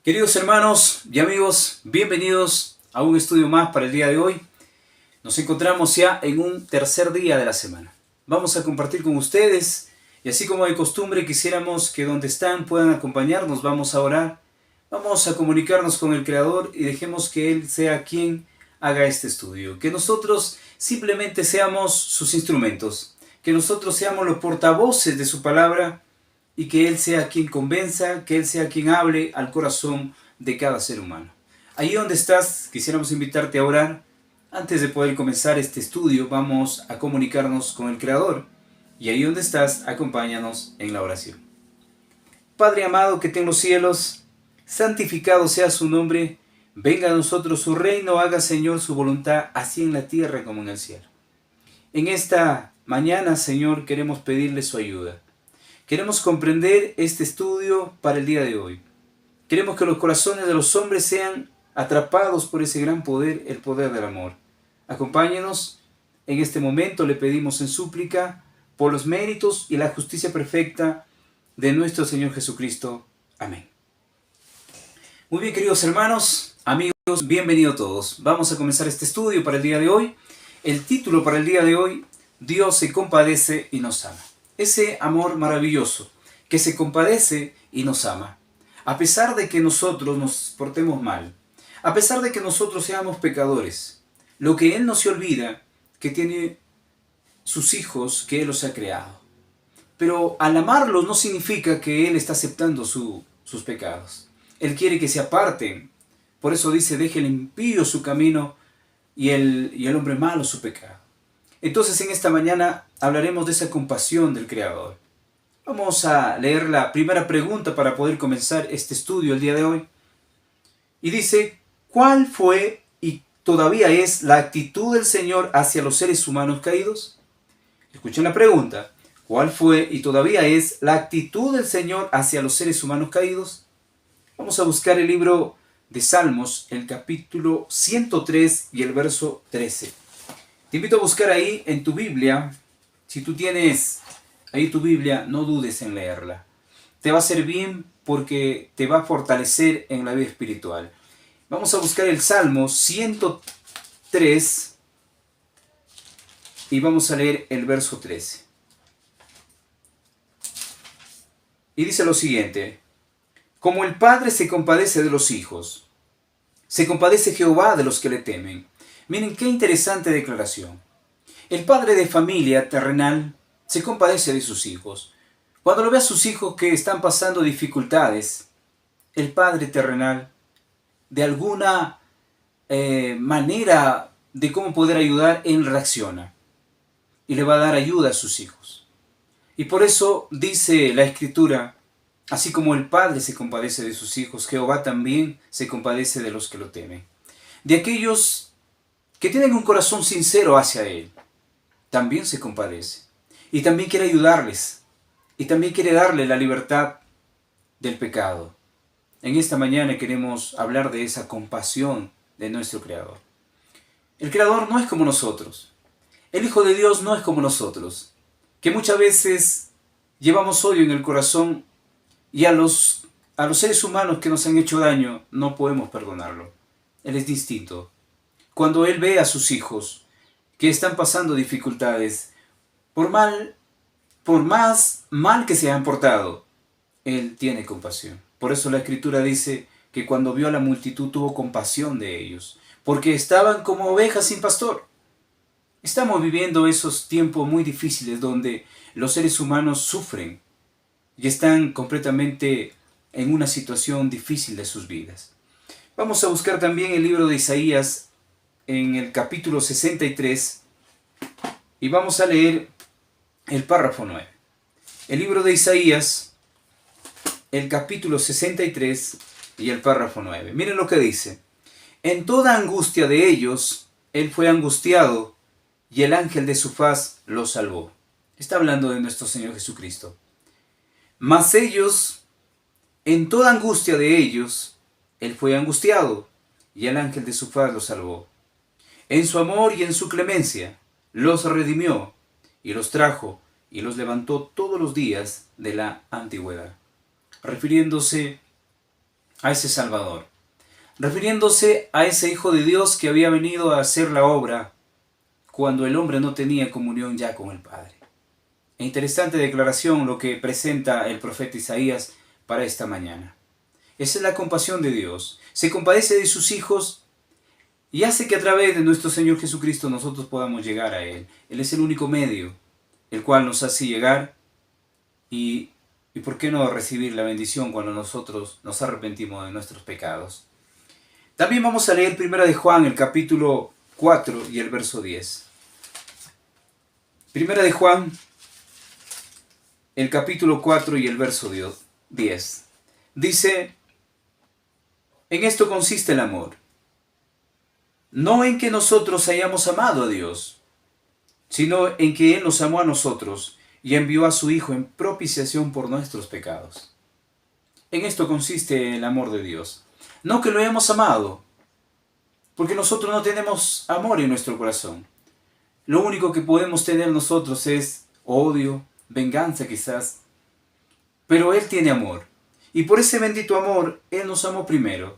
Queridos hermanos y amigos, bienvenidos a un estudio más para el día de hoy. Nos encontramos ya en un tercer día de la semana. Vamos a compartir con ustedes y así como de costumbre quisiéramos que donde están puedan acompañarnos. Vamos a orar, vamos a comunicarnos con el Creador y dejemos que Él sea quien haga este estudio. Que nosotros simplemente seamos sus instrumentos, que nosotros seamos los portavoces de su palabra y que Él sea quien convenza, que Él sea quien hable al corazón de cada ser humano. Allí donde estás, quisiéramos invitarte a orar. Antes de poder comenzar este estudio, vamos a comunicarnos con el Creador. Y ahí donde estás, acompáñanos en la oración. Padre amado que está en los cielos, santificado sea su nombre. Venga a nosotros su reino, haga Señor su voluntad, así en la tierra como en el cielo. En esta mañana, Señor, queremos pedirle su ayuda. Queremos comprender este estudio para el día de hoy. Queremos que los corazones de los hombres sean atrapados por ese gran poder, el poder del amor. Acompáñenos en este momento, le pedimos en súplica por los méritos y la justicia perfecta de nuestro Señor Jesucristo. Amén. Muy bien, queridos hermanos, amigos, bienvenidos todos. Vamos a comenzar este estudio para el día de hoy. El título para el día de hoy, Dios se compadece y nos ama. Ese amor maravilloso que se compadece y nos ama. A pesar de que nosotros nos portemos mal, a pesar de que nosotros seamos pecadores, lo que Él no se olvida, que tiene sus hijos, que Él los ha creado. Pero al amarlos no significa que Él está aceptando sus pecados. Él quiere que se aparten. Por eso dice, deje el impío su camino y el hombre malo su pecado. Entonces en esta mañana hablaremos de esa compasión del Creador. Vamos a leer la primera pregunta para poder comenzar este estudio el día de hoy. Y dice, ¿cuál fue y todavía es la actitud del Señor hacia los seres humanos caídos? Escuchen la pregunta. ¿Cuál fue y todavía es la actitud del Señor hacia los seres humanos caídos? Vamos a buscar el libro de Salmos, el capítulo 103 y el verso 13. Te invito a buscar ahí en tu Biblia. Si tú tienes ahí tu Biblia, no dudes en leerla. Te va a hacer bien porque te va a fortalecer en la vida espiritual. Vamos a buscar el Salmo 103 y vamos a leer el verso 13. Y dice lo siguiente: como el Padre se compadece de los hijos, se compadece Jehová de los que le temen. Miren qué interesante declaración. El padre de familia terrenal se compadece de sus hijos. Cuando lo ve a sus hijos que están pasando dificultades, el padre terrenal, de alguna manera de cómo poder ayudar, él reacciona y le va a dar ayuda a sus hijos. Y por eso dice la Escritura, así como el Padre se compadece de sus hijos, Jehová también se compadece de los que lo temen. De aquellos que tienen un corazón sincero hacia Él, también se compadece. Y también quiere ayudarles. Y también quiere darle la libertad del pecado. En esta mañana queremos hablar de esa compasión de nuestro Creador. El Creador no es como nosotros. El Hijo de Dios no es como nosotros. Que muchas veces llevamos odio en el corazón y a los seres humanos que nos han hecho daño no podemos perdonarlo. Él es distinto. Cuando Él ve a sus hijos que están pasando dificultades, por más mal que se han portado, Él tiene compasión. Por eso la Escritura dice que cuando vio a la multitud tuvo compasión de ellos, porque estaban como ovejas sin pastor. Estamos viviendo esos tiempos muy difíciles donde los seres humanos sufren y están completamente en una situación difícil de sus vidas. Vamos a buscar también el libro de Isaías en el capítulo 63 y vamos a leer el párrafo 9. El libro de Isaías, el capítulo 63 y el párrafo 9. Miren lo que dice. En toda angustia de ellos, Él fue angustiado y el ángel de su faz lo salvó. Está hablando de nuestro Señor Jesucristo. Mas ellos, en toda angustia de ellos, Él fue angustiado y el ángel de su faz lo salvó. En su amor y en su clemencia los redimió y los trajo y los levantó todos los días de la antigüedad. Refiriéndose a ese Salvador, refiriéndose a ese Hijo de Dios que había venido a hacer la obra cuando el hombre no tenía comunión ya con el Padre. E interesante declaración lo que presenta el profeta Isaías para esta mañana. Esa es la compasión de Dios. Se compadece de sus hijos y hace que a través de nuestro Señor Jesucristo nosotros podamos llegar a Él. Él es el único medio, el cual nos hace llegar y ¿por qué no recibir la bendición cuando nosotros nos arrepentimos de nuestros pecados? También vamos a leer 1 de Juan, el capítulo 4 y el verso 10. 1 de Juan, el capítulo 4 y el verso 10. Dice: en esto consiste el amor, no en que nosotros hayamos amado a Dios, sino en que Él nos amó a nosotros y envió a su Hijo en propiciación por nuestros pecados. En esto consiste el amor de Dios. No que lo hayamos amado, porque nosotros no tenemos amor en nuestro corazón. Lo único que podemos tener nosotros es odio, venganza quizás. Pero Él tiene amor. Y por ese bendito amor, Él nos amó primero.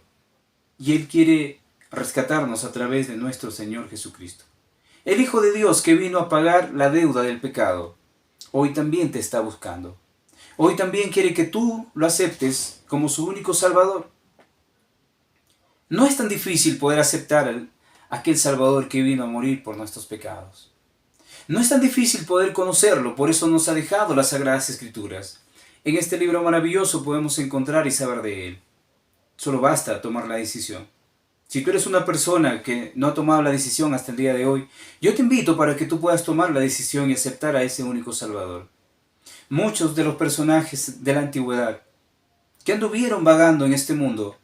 Y Él quiere rescatarnos a través de nuestro Señor Jesucristo. El Hijo de Dios que vino a pagar la deuda del pecado, hoy también te está buscando. Hoy también quiere que tú lo aceptes como su único Salvador. No es tan difícil poder aceptar a aquel Salvador que vino a morir por nuestros pecados. No es tan difícil poder conocerlo, por eso nos ha dejado las Sagradas Escrituras. En este libro maravilloso podemos encontrar y saber de Él. Solo basta tomar la decisión. Si tú eres una persona que no ha tomado la decisión hasta el día de hoy, yo te invito para que tú puedas tomar la decisión y aceptar a ese único Salvador. Muchos de los personajes de la antigüedad que anduvieron vagando en este mundo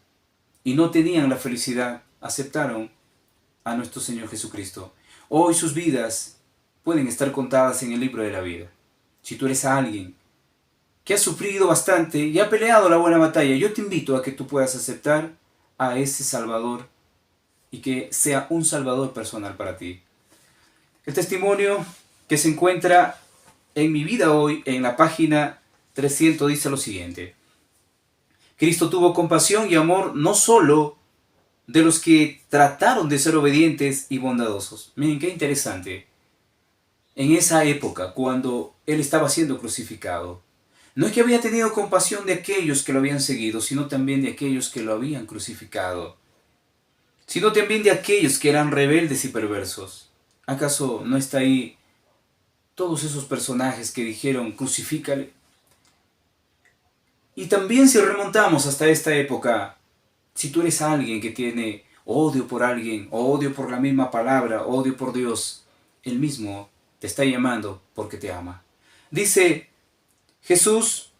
y no tenían la felicidad, aceptaron a nuestro Señor Jesucristo. Hoy sus vidas pueden estar contadas en el libro de la vida. Si tú eres alguien que ha sufrido bastante y ha peleado la buena batalla, yo te invito a que tú puedas aceptar a ese Salvador y que sea un Salvador personal para ti. El testimonio que se encuentra en mi vida hoy, en la página 300, dice lo siguiente: Cristo tuvo compasión y amor no solo de los que trataron de ser obedientes y bondadosos. Miren qué interesante. En esa época, cuando Él estaba siendo crucificado, no es que había tenido compasión de aquellos que lo habían seguido, sino también de aquellos que lo habían crucificado, sino también de aquellos que eran rebeldes y perversos. ¿Acaso no está ahí todos esos personajes que dijeron crucifícale? Y también si remontamos hasta esta época, si tú eres alguien que tiene odio por alguien, o odio por la misma palabra, odio por Dios, Él mismo te está llamando porque te ama. Dice, Jesús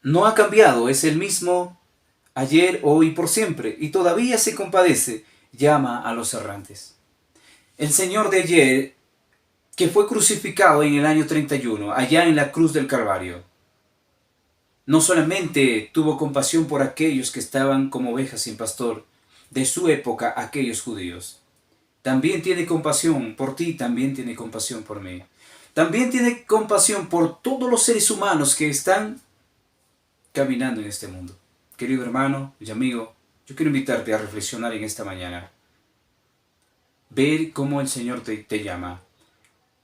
no ha cambiado, es el mismo ayer, hoy y por siempre, y todavía se compadece, llama a los errantes. El Señor de ayer, que fue crucificado en el año 31, allá en la cruz del Calvario, no solamente tuvo compasión por aquellos que estaban como ovejas sin pastor, de su época, aquellos judíos. También tiene compasión por ti, también tiene compasión por mí. También tiene compasión por todos los seres humanos que están caminando en este mundo. Querido hermano y amigo, yo quiero invitarte a reflexionar en esta mañana. Ver cómo el Señor te llama.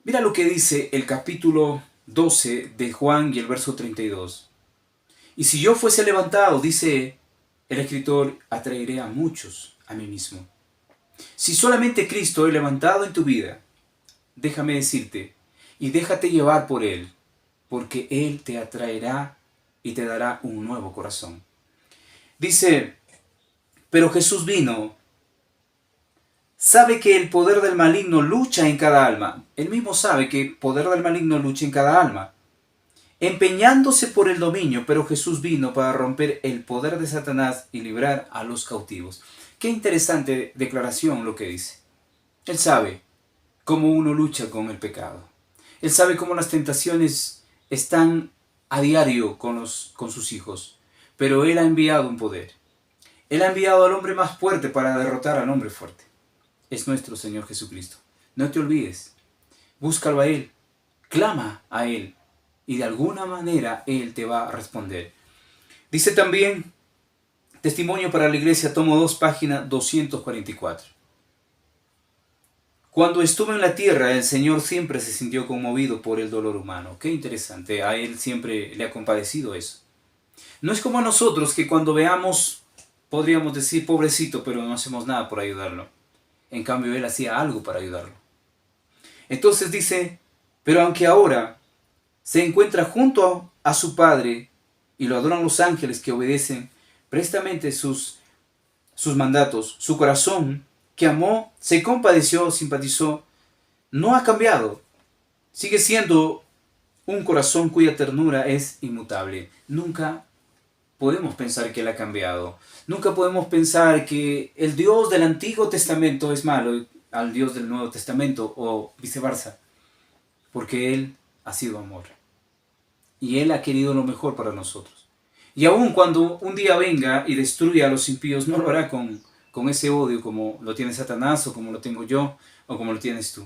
Mira lo que dice el capítulo 12 de Juan y el verso 32. Y si yo fuese levantado, dice el escritor, atraeré a muchos a mí mismo. Si solamente Cristo es levantado en tu vida, déjame decirte, y déjate llevar por Él, porque Él te atraerá y te dará un nuevo corazón. Dice, pero Jesús vino, sabe que el poder del maligno lucha en cada alma. Él mismo sabe que el poder del maligno lucha en cada alma, empeñándose por el dominio, pero Jesús vino para romper el poder de Satanás y librar a los cautivos. Qué interesante declaración lo que dice. Él sabe cómo uno lucha con el pecado. Él sabe cómo las tentaciones están a diario con sus hijos. Pero Él ha enviado un poder. Él ha enviado al hombre más fuerte para derrotar al hombre fuerte. Es nuestro Señor Jesucristo. No te olvides. Búscalo a Él. Clama a Él. Y de alguna manera Él te va a responder. Dice también Testimonio para la Iglesia, tomo 2, página 244. Cuando estuvo en la tierra, el Señor siempre se sintió conmovido por el dolor humano. Qué interesante, a Él siempre le ha compadecido eso. No es como a nosotros que cuando veamos, podríamos decir, pobrecito, pero no hacemos nada por ayudarlo. En cambio, Él hacía algo para ayudarlo. Entonces dice, pero aunque ahora se encuentra junto a su Padre y lo adoran los ángeles que obedecen prestamente sus mandatos, su corazón que amó, se compadeció, simpatizó, no ha cambiado. Sigue siendo un corazón cuya ternura es inmutable. Nunca podemos pensar que Él ha cambiado. Nunca podemos pensar que el Dios del Antiguo Testamento es malo al Dios del Nuevo Testamento o viceversa. Porque Él ha sido amor. Y Él ha querido lo mejor para nosotros. Y aun cuando un día venga y destruya a los impíos, no lo hará con ese odio como lo tiene Satanás o como lo tengo yo o como lo tienes tú.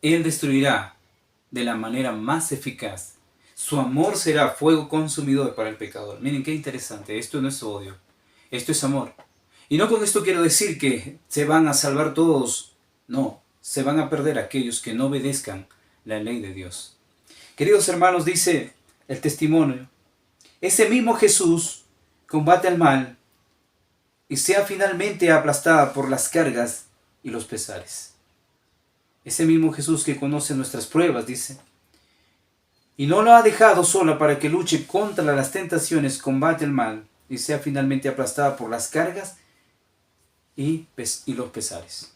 Él destruirá de la manera más eficaz. Su amor será fuego consumidor para el pecador. Miren qué interesante, esto no es odio, esto es amor. Y no con esto quiero decir que se van a salvar todos, no, se van a perder aquellos que no obedezcan la ley de Dios. Queridos hermanos, dice el testimonio, ese mismo Jesús combate al mal y sea finalmente aplastada por las cargas y los pesares. Ese mismo Jesús que conoce nuestras pruebas, dice, y no lo ha dejado sola para que luche contra las tentaciones, combate el mal y sea finalmente aplastada por las cargas y los pesares.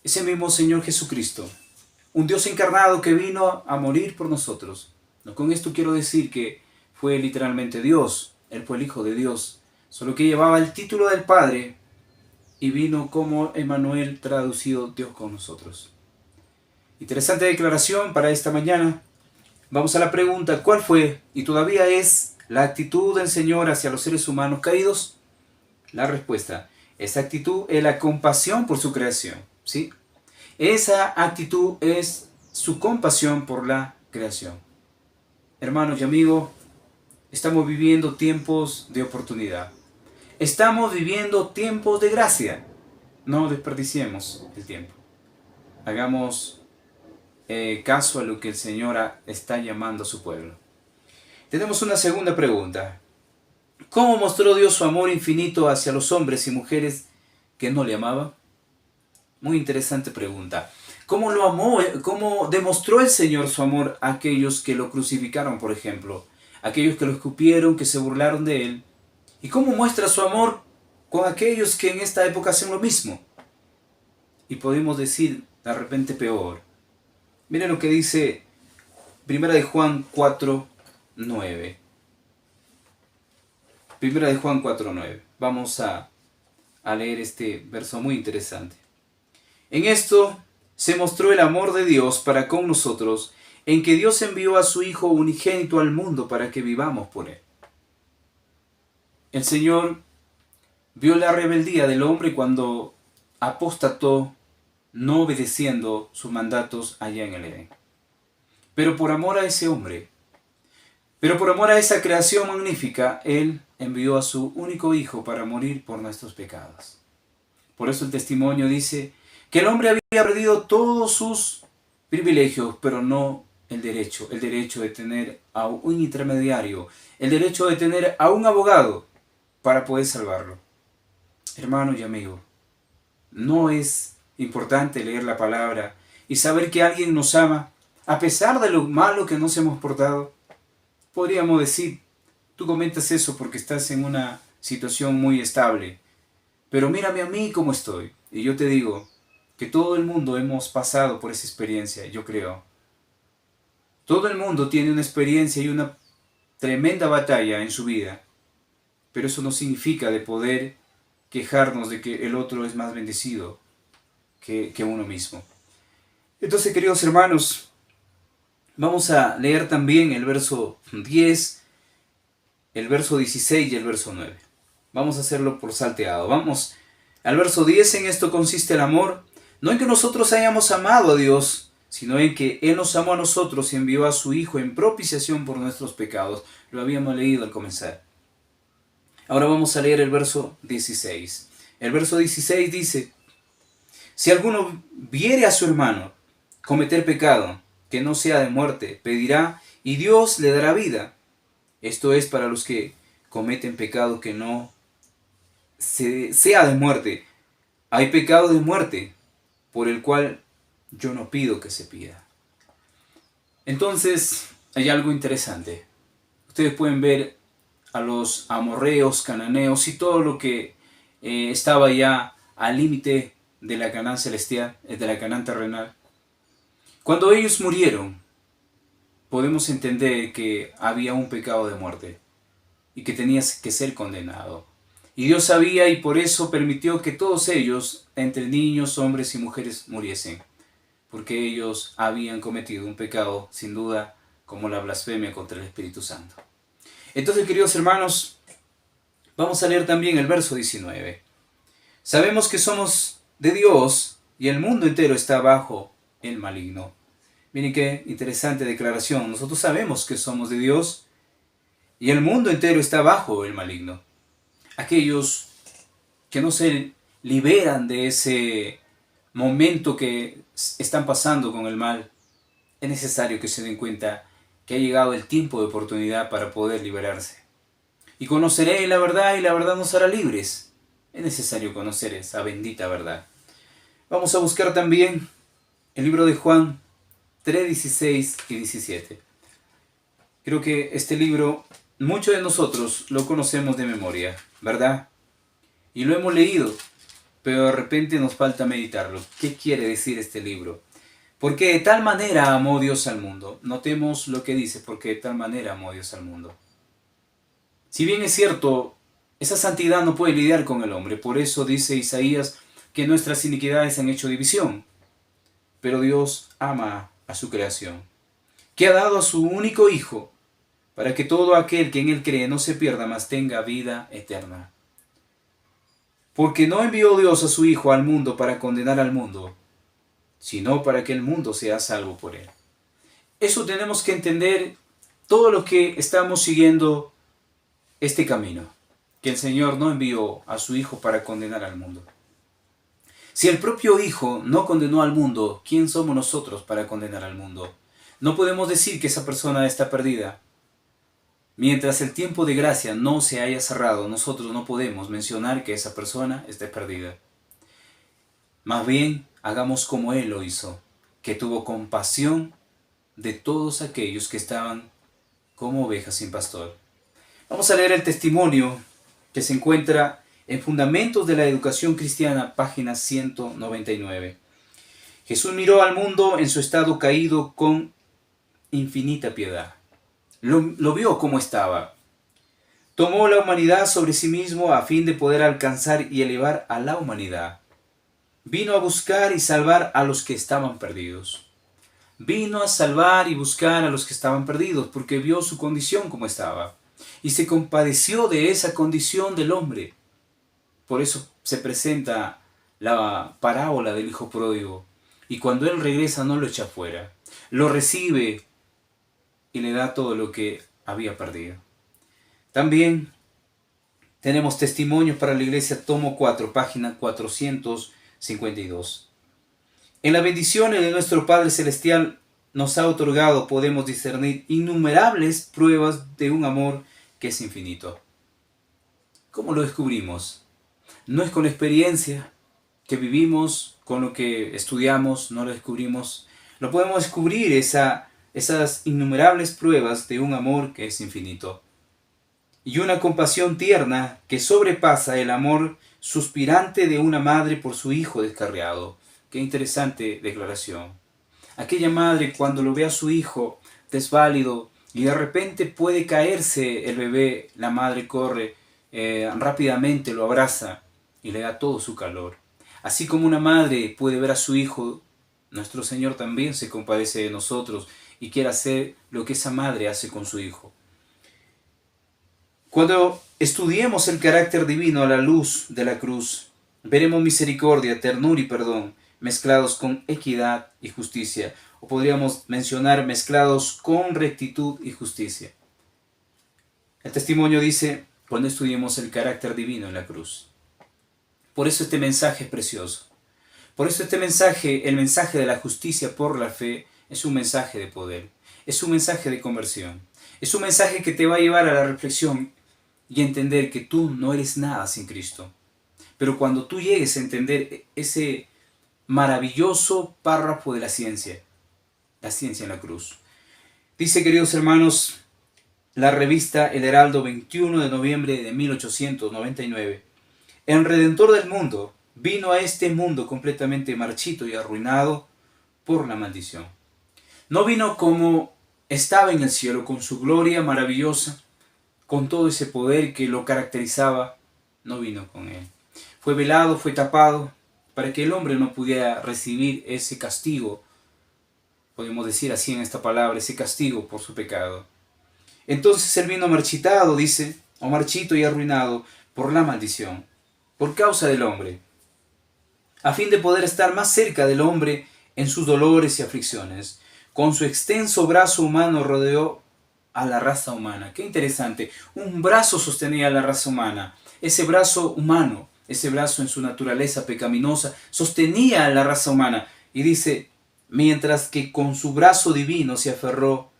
Ese mismo Señor Jesucristo, un Dios encarnado que vino a morir por nosotros. No con esto quiero decir que fue literalmente Dios, Él fue el Hijo de Dios, solo que llevaba el título del Padre y vino como Emmanuel, traducido Dios con nosotros. Interesante declaración para esta mañana. Vamos a la pregunta, ¿cuál fue y todavía es la actitud del Señor hacia los seres humanos caídos? La respuesta, esa actitud es la compasión por su creación, ¿sí? Esa actitud es su compasión por la creación. Hermanos y amigos, estamos viviendo tiempos de oportunidad. Estamos viviendo tiempos de gracia. No desperdiciemos el tiempo. Hagamos caso a lo que el Señor está llamando a su pueblo. Tenemos una segunda pregunta. ¿Cómo mostró Dios su amor infinito hacia los hombres y mujeres que no le amaban? Muy interesante pregunta. ¿Cómo lo amó? ¿Cómo demostró el Señor su amor a aquellos que lo crucificaron, por ejemplo? Aquellos que lo escupieron, que se burlaron de él. ¿Y cómo muestra su amor con aquellos que en esta época hacen lo mismo? Y podemos decir de repente peor. Miren lo que dice 1 de Juan 4:9. 1 de Juan 4:9. Vamos a leer este verso muy interesante. En esto se mostró el amor de Dios para con nosotros, en que Dios envió a su Hijo unigénito al mundo para que vivamos por él. El Señor vio la rebeldía del hombre cuando apostató, no obedeciendo sus mandatos allá en el Edén. Pero por amor a ese hombre, pero por amor a esa creación magnífica, Él envió a su único Hijo para morir por nuestros pecados. Por eso el testimonio dice que el hombre había perdido todos sus privilegios, pero no el derecho de tener a un intermediario, el derecho de tener a un abogado para poder salvarlo. Hermanos y amigos, no es importante leer la palabra y saber que alguien nos ama a pesar de lo malo que nos hemos portado. Podríamos decir, tú comentas eso porque estás en una situación muy estable, pero mírame a mí cómo estoy. Y yo te digo que todo el mundo hemos pasado por esa experiencia, yo creo. Todo el mundo tiene una experiencia y una tremenda batalla en su vida, pero eso no significa de poder quejarnos de que el otro es más bendecido que uno mismo. Entonces, queridos hermanos, vamos a leer también el verso 10, el verso 16 y el verso 9. Vamos a hacerlo por salteado. Vamos al verso 10. En esto consiste el amor, no en que nosotros hayamos amado a Dios, sino en que Él nos amó a nosotros y envió a su Hijo en propiciación por nuestros pecados. Lo habíamos leído al comenzar. Ahora vamos a leer el verso 16. El verso 16 dice: si alguno viere a su hermano cometer pecado que no sea de muerte, pedirá y Dios le dará vida. Esto es para los que cometen pecado que no sea de muerte. Hay pecado de muerte por el cual yo no pido que se pida. Entonces hay algo interesante. Ustedes pueden ver a los amorreos, cananeos y todo lo que estaba ya al límite de la Canaán celestial, de la Canaán terrenal. Cuando ellos murieron, podemos entender que había un pecado de muerte y que tenía que ser condenado. Y Dios sabía y por eso permitió que todos ellos, entre niños, hombres y mujeres, muriesen, porque ellos habían cometido un pecado, sin duda, como la blasfemia contra el Espíritu Santo. Entonces, queridos hermanos, vamos a leer también el verso 19. Sabemos que somos de Dios y el mundo entero está bajo el maligno. Miren qué interesante declaración. Nosotros sabemos que somos de Dios y el mundo entero está bajo el maligno. Aquellos que no se liberan de ese momento que están pasando con el mal, es necesario que se den cuenta que ha llegado el tiempo de oportunidad para poder liberarse. Y conoceréis la verdad y la verdad nos hará libres. Es necesario conocer esa bendita verdad. Vamos a buscar también el libro de Juan 3, 16 y 17. Creo que este libro, muchos de nosotros lo conocemos de memoria, ¿verdad? Y lo hemos leído, pero de repente nos falta meditarlo. ¿Qué quiere decir este libro? Porque de tal manera amó Dios al mundo. Notemos lo que dice, porque de tal manera amó Dios al mundo. Si bien es cierto, esa santidad no puede lidiar con el hombre. Por eso dice Isaías que nuestras iniquidades han hecho división. Pero Dios ama a su creación, que ha dado a su único Hijo, para que todo aquel que en Él cree no se pierda, mas tenga vida eterna. Porque no envió Dios a su Hijo al mundo para condenar al mundo, sino para que el mundo sea salvo por Él. Eso tenemos que entender todo lo que estamos siguiendo este camino, que el Señor no envió a su Hijo para condenar al mundo. Si el propio Hijo no condenó al mundo, ¿quién somos nosotros para condenar al mundo? No podemos decir que esa persona está perdida. Mientras el tiempo de gracia no se haya cerrado, nosotros no podemos mencionar que esa persona esté perdida. Más bien, hagamos como Él lo hizo, que tuvo compasión de todos aquellos que estaban como ovejas sin pastor. Vamos a leer el testimonio que se encuentra en Fundamentos de la Educación Cristiana, página 199. Jesús miró al mundo en su estado caído con infinita piedad. Lo vio como estaba. Tomó la humanidad sobre sí mismo a fin de poder alcanzar y elevar a la humanidad. Vino a buscar y salvar a los que estaban perdidos. Vino a salvar y buscar a los que estaban perdidos, porque vio su condición como estaba. Y se compadeció de esa condición del hombre. Por eso se presenta la parábola del hijo pródigo. Y cuando él regresa no lo echa fuera. Lo recibe y le da todo lo que había perdido. También tenemos testimonios para la iglesia, tomo 4, página 452. En las bendiciones de nuestro Padre Celestial nos ha otorgado, podemos discernir innumerables pruebas de un amor que es infinito. ¿Cómo lo descubrimos? No es con la experiencia que vivimos, con lo que estudiamos, no lo descubrimos. Lo podemos descubrir esas innumerables pruebas de un amor que es infinito. Y una compasión tierna que sobrepasa el amor suspirante de una madre por su hijo descarriado. Qué interesante declaración. Aquella madre, cuando lo ve a su hijo desválido y de repente puede caerse el bebé, la madre corre rápidamente, lo abraza y le da todo su calor. Así como una madre puede ver a su hijo, nuestro Señor también se compadece de nosotros y quiere hacer lo que esa madre hace con su hijo. Cuando estudiemos el carácter divino a la luz de la cruz, veremos misericordia, ternura y perdón mezclados con equidad y justicia, o podríamos mencionar mezclados con rectitud y justicia. El testimonio dice: cuando estudiemos el carácter divino en la cruz. Por eso este mensaje es precioso. Por eso este mensaje, el mensaje de la justicia por la fe, es un mensaje de poder. Es un mensaje de conversión. Es un mensaje que te va a llevar a la reflexión y entender que tú no eres nada sin Cristo. Pero cuando tú llegues a entender ese maravilloso párrafo de la ciencia en la cruz. Dice, queridos hermanos, la revista El Heraldo, 21 de noviembre de 1899, el Redentor del mundo vino a este mundo completamente marchito y arruinado por la maldición. No vino como estaba en el cielo, con su gloria maravillosa, con todo ese poder que lo caracterizaba, no vino con él. Fue velado, fue tapado, para que el hombre no pudiera recibir ese castigo, podemos decir así en esta palabra, ese castigo por su pecado. Entonces él vino marchitado, dice, o marchito y arruinado por la maldición, por causa del hombre, a fin de poder estar más cerca del hombre en sus dolores y aflicciones. Con su extenso brazo humano rodeó a la raza humana. Qué interesante, un brazo sostenía a la raza humana. Ese brazo humano, ese brazo en su naturaleza pecaminosa, sostenía a la raza humana. Y dice, mientras que con su brazo divino se aferró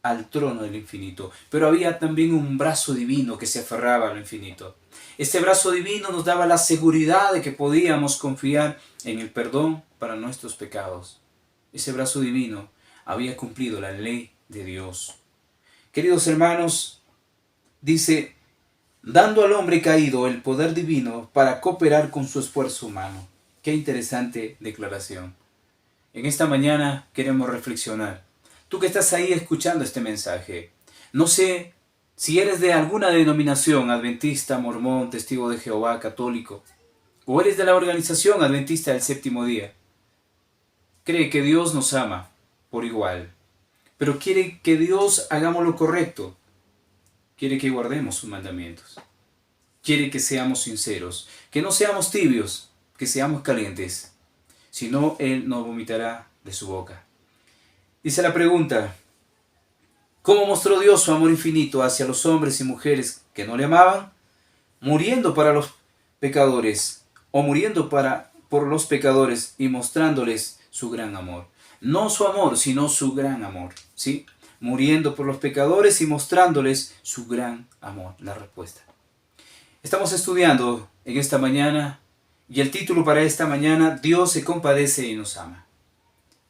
al trono del infinito. Pero había también un brazo divino que se aferraba al infinito. Este brazo divino nos daba la seguridad de que podíamos confiar en el perdón para nuestros pecados. Ese brazo divino había cumplido la ley de Dios. Queridos hermanos, dice, dando al hombre caído el poder divino para cooperar con su esfuerzo humano. Qué interesante declaración. En esta mañana queremos reflexionar. Tú que estás ahí escuchando este mensaje, no sé si eres de alguna denominación, adventista, mormón, testigo de Jehová, católico, o eres de la organización adventista del séptimo día. Cree que Dios nos ama por igual, pero quiere que Dios hagamos lo correcto. Quiere que guardemos sus mandamientos. Quiere que seamos sinceros, que no seamos tibios, que seamos calientes. Si no, Él nos vomitará de su boca. Dice la pregunta, ¿cómo mostró Dios su amor infinito hacia los hombres y mujeres que no le amaban? Muriendo para los pecadores, o muriendo por los pecadores y mostrándoles su gran amor. No su amor, sino su gran amor, ¿sí? Muriendo por los pecadores y mostrándoles su gran amor. La respuesta. Estamos estudiando en esta mañana, y el título para esta mañana, Dios se compadece y nos ama.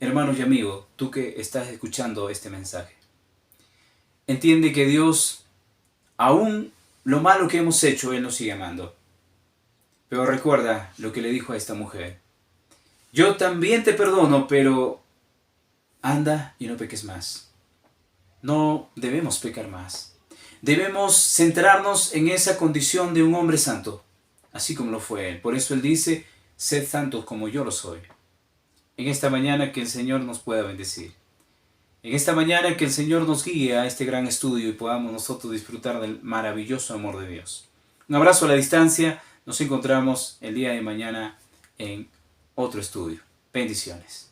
Hermanos y amigos, tú que estás escuchando este mensaje, entiende que Dios, aún lo malo que hemos hecho, Él nos sigue amando. Pero recuerda lo que le dijo a esta mujer. Yo también te perdono, pero anda y no peques más. No debemos pecar más. Debemos centrarnos en esa condición de un hombre santo, así como lo fue Él. Por eso Él dice, sed santos como yo lo soy. En esta mañana que el Señor nos pueda bendecir. En esta mañana que el Señor nos guíe a este gran estudio y podamos nosotros disfrutar del maravilloso amor de Dios. Un abrazo a la distancia. Nos encontramos el día de mañana en otro estudio. Bendiciones.